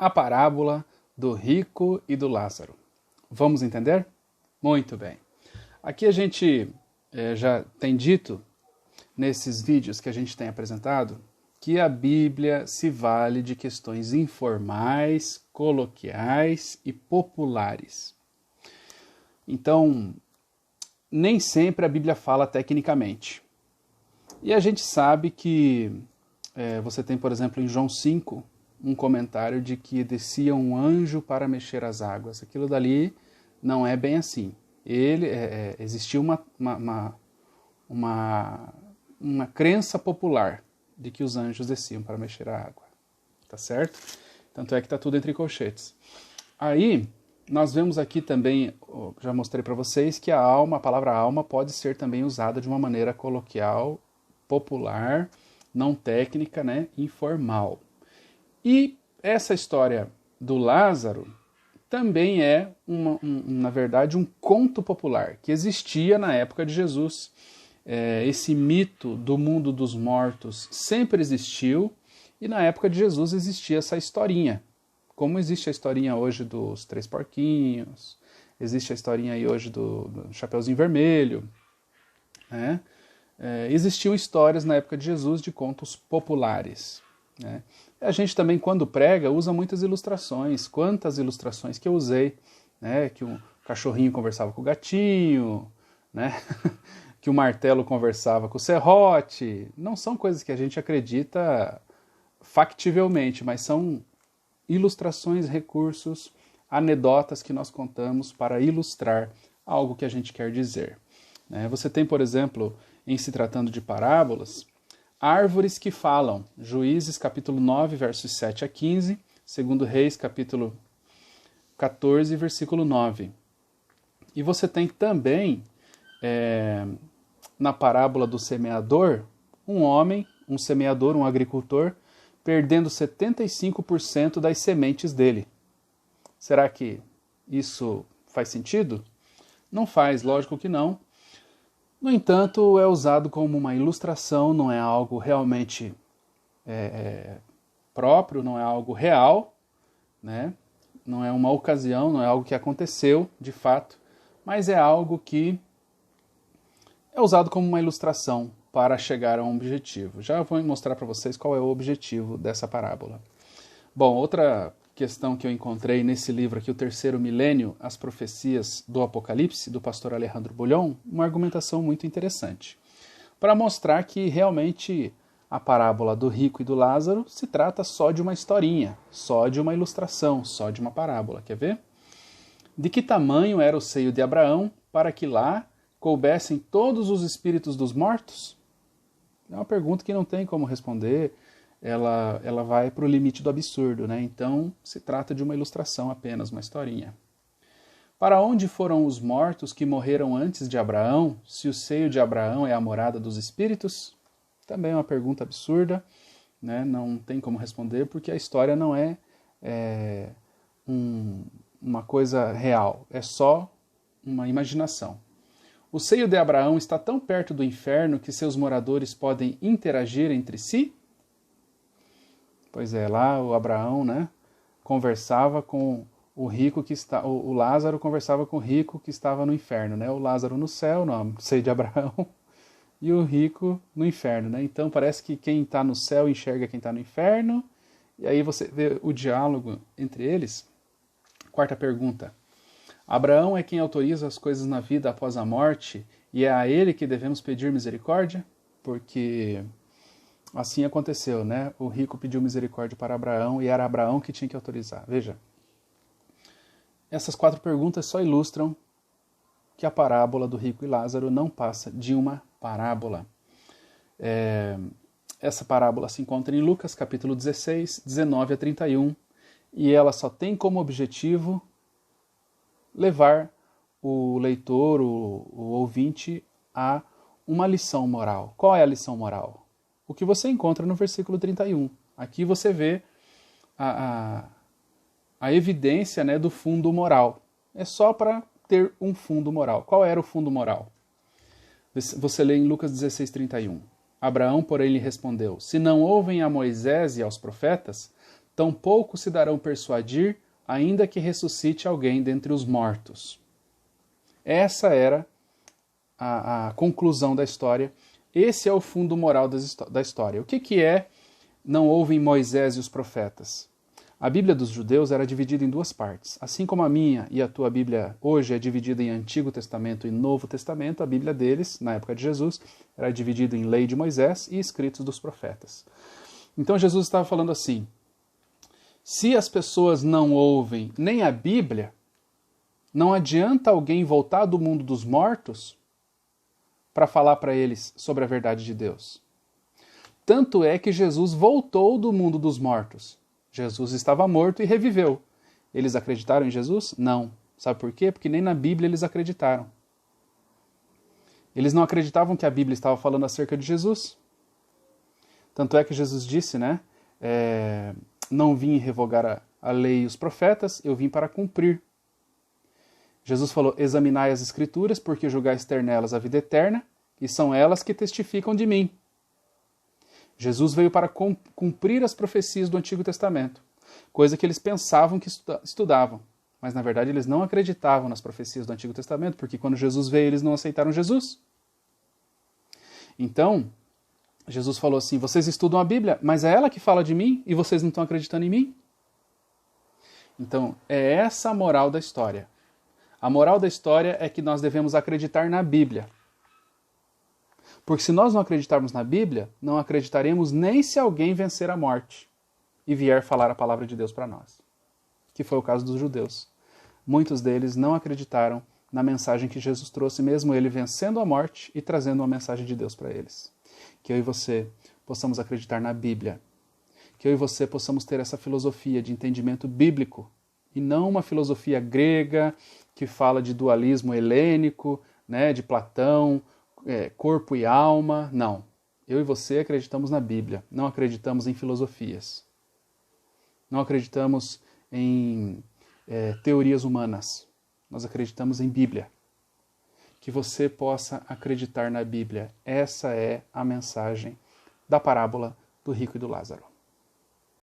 a parábola do rico e do Lázaro. Vamos entender? Muito bem. Aqui a gente já tem dito, nesses vídeos que a gente tem apresentado, que a Bíblia se vale de questões informais, coloquiais e populares. Então, nem sempre a Bíblia fala tecnicamente. E a gente sabe que você tem, por exemplo, em João 5, um comentário de que descia um anjo para mexer as águas. Aquilo dali não é bem assim. Existia uma crença popular de que os anjos desciam para mexer a água. Tá certo? Tanto é que está tudo entre colchetes. Aí, nós vemos aqui também, já mostrei para vocês, que a palavra alma pode ser também usada de uma maneira coloquial, popular, não técnica, né, informal. E essa história do Lázaro também é, na verdade, um conto popular que existia na época de Jesus. Esse mito do mundo dos mortos sempre existiu e na época de Jesus existia essa historinha. Como existe a historinha hoje dos Três Porquinhos, existe a historinha aí hoje do Chapeuzinho Vermelho, né? Existiam histórias na época de Jesus de contos populares, né? A gente também, quando prega, usa muitas ilustrações. Quantas ilustrações que eu usei, né? Que o cachorrinho conversava com o gatinho, né? Que o martelo conversava com o serrote. Não são coisas que a gente acredita factivelmente, mas são ilustrações, recursos, anedotas que nós contamos para ilustrar algo que a gente quer dizer. Você tem, por exemplo, em se tratando de parábolas, árvores que falam. Juízes, capítulo 9, versos 7 a 15. 2 Reis, capítulo 14, versículo 9. E você tem também, na parábola do semeador, um homem, um semeador, um agricultor, perdendo 75% das sementes dele. Será que isso faz sentido? Não faz, lógico que não. No entanto, é usado como uma ilustração, não é algo realmente próprio, não é algo real, né? Não é uma ocasião, não é algo que aconteceu de fato, mas é algo que é usado como uma ilustração para chegar a um objetivo. Já vou mostrar para vocês qual é o objetivo dessa parábola. Bom, outra questão que eu encontrei nesse livro aqui, O Terceiro Milênio, As Profecias do Apocalipse, do pastor Alejandro Bulhon, uma argumentação muito interessante, para mostrar que realmente a parábola do rico e do Lázaro se trata só de uma historinha, só de uma ilustração, só de uma parábola. Quer ver? De que tamanho era o seio de Abraão para que lá coubessem todos os espíritos dos mortos? É uma pergunta que não tem como responder. Ela vai para o limite do absurdo, né? Então, se trata de uma ilustração apenas, uma historinha. Para onde foram os mortos que morreram antes de Abraão, se o seio de Abraão é a morada dos espíritos? Também é uma pergunta absurda, né? Não tem como responder, porque a história não é uma coisa real, é só uma imaginação. O seio de Abraão está tão perto do inferno que seus moradores podem interagir entre si? Pois é, lá o Abraão, né, conversava com o rico que está, o Lázaro conversava com o rico que estava no inferno, né? O Lázaro no céu, no seio de Abraão, e o rico no inferno, né? Então parece que quem está no céu enxerga quem está no inferno, e aí você vê o diálogo entre eles. Quarta pergunta. Abraão é quem autoriza as coisas na vida após a morte, e é a ele que devemos pedir misericórdia? Porque assim aconteceu, né? O rico pediu misericórdia para Abraão e era Abraão que tinha que autorizar. Veja, essas 4 perguntas só ilustram que a parábola do rico e Lázaro não passa de uma parábola. Essa parábola se encontra em Lucas, capítulo 16, 19 a 31, e ela só tem como objetivo levar o leitor, o ouvinte, a uma lição moral. Qual é a lição moral? O que você encontra no versículo 31. Aqui você vê a evidência, né, do fundo moral. É só para ter um fundo moral. Qual era o fundo moral? Você lê em Lucas 16, 31. Abraão, porém, lhe respondeu: se não ouvem a Moisés e aos profetas, tampouco se darão persuadir, ainda que ressuscite alguém dentre os mortos. Essa era a conclusão da história. Esse é o fundo moral da história. O que é não ouvem Moisés e os profetas? A Bíblia dos judeus era dividida em duas partes. Assim como a minha e a tua Bíblia hoje é dividida em Antigo Testamento e Novo Testamento, a Bíblia deles, na época de Jesus, era dividida em Lei de Moisés e Escritos dos profetas. Então Jesus estava falando assim, se as pessoas não ouvem nem a Bíblia, não adianta alguém voltar do mundo dos mortos para falar para eles sobre a verdade de Deus. Tanto é que Jesus voltou do mundo dos mortos. Jesus estava morto e reviveu. Eles acreditaram em Jesus? Não. Sabe por quê? Porque nem na Bíblia eles acreditaram. Eles não acreditavam que a Bíblia estava falando acerca de Jesus. Tanto é que Jesus disse, né? Não vim revogar a lei e os profetas, eu vim para cumprir. Jesus falou, examinai as Escrituras, porque julgais ter nelas a vida eterna, e são elas que testificam de mim. Jesus veio para cumprir as profecias do Antigo Testamento, coisa que eles pensavam que estudavam. Mas, na verdade, eles não acreditavam nas profecias do Antigo Testamento, porque quando Jesus veio, eles não aceitaram Jesus. Então, Jesus falou assim, vocês estudam a Bíblia, mas é ela que fala de mim e vocês não estão acreditando em mim? Então, é essa a moral da história. A moral da história é que nós devemos acreditar na Bíblia. Porque se nós não acreditarmos na Bíblia, não acreditaremos nem se alguém vencer a morte e vier falar a palavra de Deus para nós. Que foi o caso dos judeus. Muitos deles não acreditaram na mensagem que Jesus trouxe, mesmo ele vencendo a morte e trazendo uma mensagem de Deus para eles. Que eu e você possamos acreditar na Bíblia. Que eu e você possamos ter essa filosofia de entendimento bíblico e não uma filosofia grega que fala de dualismo helênico, né, de Platão, corpo e alma. Não. Eu e você acreditamos na Bíblia, não acreditamos em filosofias. Não acreditamos em teorias humanas. Nós acreditamos em Bíblia. Que você possa acreditar na Bíblia. Essa é a mensagem da parábola do rico e do Lázaro.